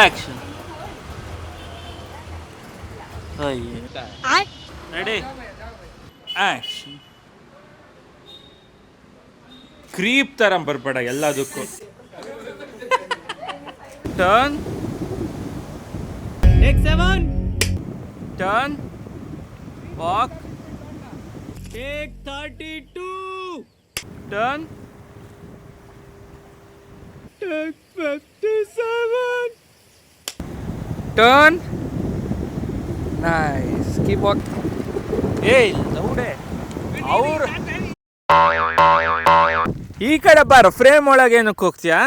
Action. Ready action. Creep ತರ ಬರ್ಬೇಡ ಎಲ್ಲದಕ್ಕೂ. Turn Take 7. Turn walk. Take 32. Turn Take 57. Turn nice. Keep walk. ಏಯ್ ಲೌಡೆ ಅವ್ರು ಈ ಕಡೆ ಬಾರ. ಫ್ರೇಮ್ ಒಳಗೆ ಏನಕ್ಕೆ ಹೋಗ್ತೀಯಾ?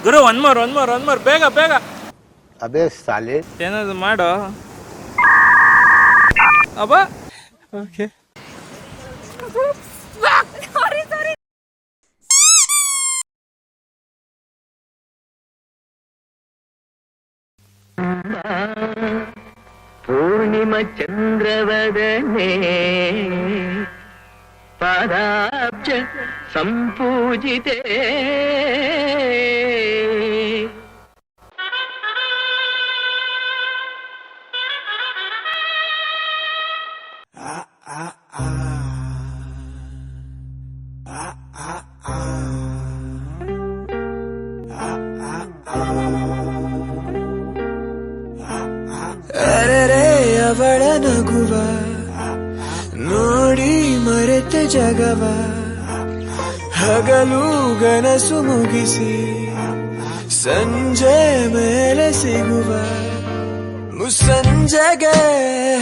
ಗುರು ಒನ್ ಮೋರ್ ಬೇಗ ಬೇಗ. ಅಬೇ ಸಾಲೆ ಏನಾದ್ರು ಮಾಡೋ. ಅಬ್ಬ ಓಕೆ. ಪೂರ್ಣಿಮ ಚಂದ್ರವದನೆ ಪಾದಾಬ್ಜ ಸಂಪೂಜಿತೆ ಅರೆರೆ ಅವಳ ನಗುವ ನೋಡಿ ಮರೆತೆ ಜಗವ, ಹಗಲು ಗನಸು ಮುಗಿಸಿ ಸಂಜೆ ಮೇಲೆ ಸಿಗುವ, ಮುಸ್ಸಂಜೆಗೆ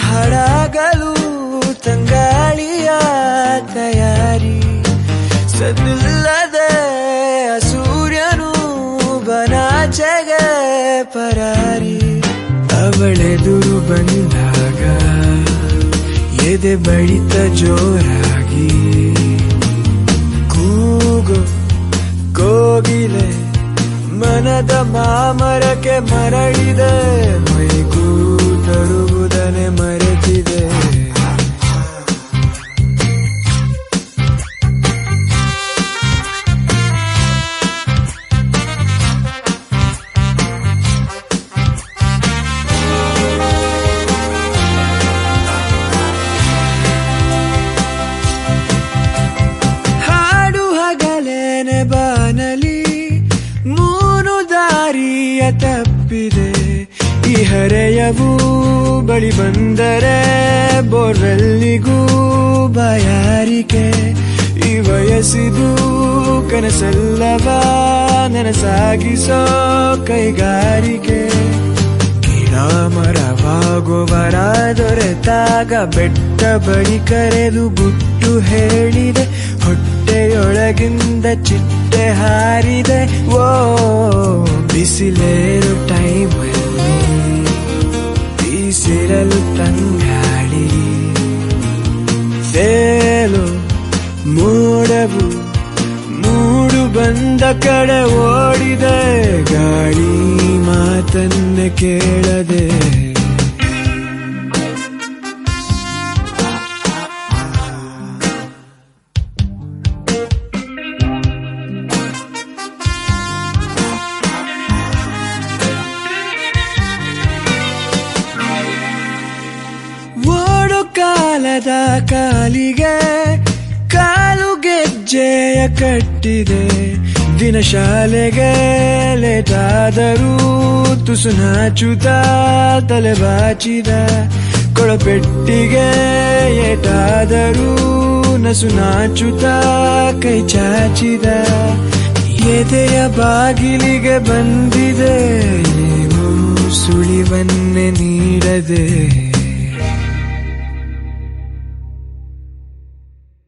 ಹಡಗಲು ತಂಗಾಳಿಯ ತಯಾರಿ, ಸದ್ದಿಲ್ಲದೆ ಸೂರ್ಯನು ಬನಾಚೆಗೆ ಪರಾರಿ. ಅವಳೆದುರು ಬಂದಾಗ ಎದೆ ಬಡಿತ ಜೋರಾಗಿ, ಕೂಗು ಕೋಗಿಲೆ ಮನದ ಮಾಮರಕ್ಕೆ ಮರಳಿದೆ, ಮೈಗೂ ತರುವುದನೆ ಮರೆತಿದೆ. ಬಾನಲಿ ಮೂರು ದಾರಿಯ ತಪ್ಪಿದೆ, ಈ ಹರೆಯವು ಬಳಿ ಬಂದರೆ ಬೋರ್ವೆಲ್ಲಿಗೂ ಬಾಯಾರಿಕೆ. ಈ ವಯಸ್ಸಿದು ಕನಸಲ್ಲವ ನನಸಾಗಿಸೋ ಕೈಗಾರಿಕೆ. ಗಿಡ ಮರವಾಗುವರ ದೊರೆತಾಗ ಬೆಟ್ಟ ಬಳಿ ಕರೆದು ಗುಟ್ಟು ಹೇಳಿದೆ, ಹೊಟ್ಟೆಯೊಳಗಿಂದ ಚಿಟ್ಟೆ ಹಾರಿದೆ. ಓ ಬಿಸಿಲೇರು ಟೈಮಲ್ಲಿ ಬೀಸಿರಲು ತಂಗಾಳಿ, ತೇಲು ಮೋಡವು ಮೂಡು ಬಂದ ಕಡೆ ಓಡಿದೆ, ಗಾಳಿ ಮಾತನ್ನೇ ಕೇಳದೆ. ಕಾಲದ ಕಾಲಿಗೆ ಕಾಲು ಗೆಜ್ಜೆಯ ಕಟ್ಟಿದೆ, ದಿನ ಶಾಲೆಗೆ ಲೇಟಾದರೂ ತುಸು ನಾಚುತ್ತ ತಲೆ ಬಾಚಿದ, ಕೊಳಪೆಟ್ಟಿಗೆ ಏಟಾದರೂ ನಸು ನಾಚುತ್ತ ಕೈ ಚಾಚಿದ. ಎದೆಯ ಬಾಗಿಲಿಗೆ ಬಂದಿದೆ, ನೀವು ಸುಳಿವನ್ನೇ ನೀಡದೆ.